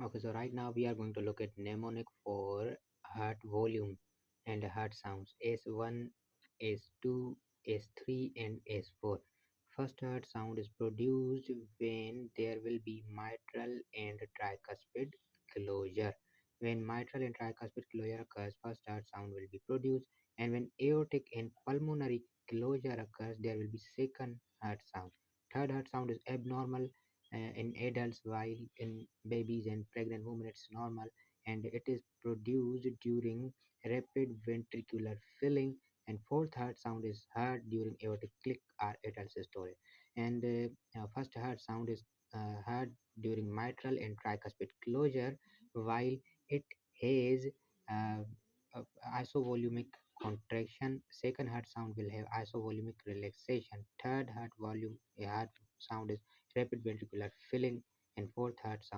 Okay, so right now we are going to look at mnemonic for heart volume and heart sounds S1, S2, S3, and S4. First heart sound is produced when there will be mitral and tricuspid closure. When mitral and tricuspid closure occurs, first heart sound will be produced, and when aortic and pulmonary closure occurs, there will be second heart sound. Third heart sound is abnormal in adults, while in babies and pregnant women it's normal, and it is produced during rapid ventricular filling. And fourth heart sound is heard during aortic click or atrial systole. And first heart sound is heard during mitral and tricuspid closure, while it has uh, uh, isovolumic contraction. Second heart sound will have isovolumic relaxation. Third heart sound is rapid ventricular filling, and fourth heart sound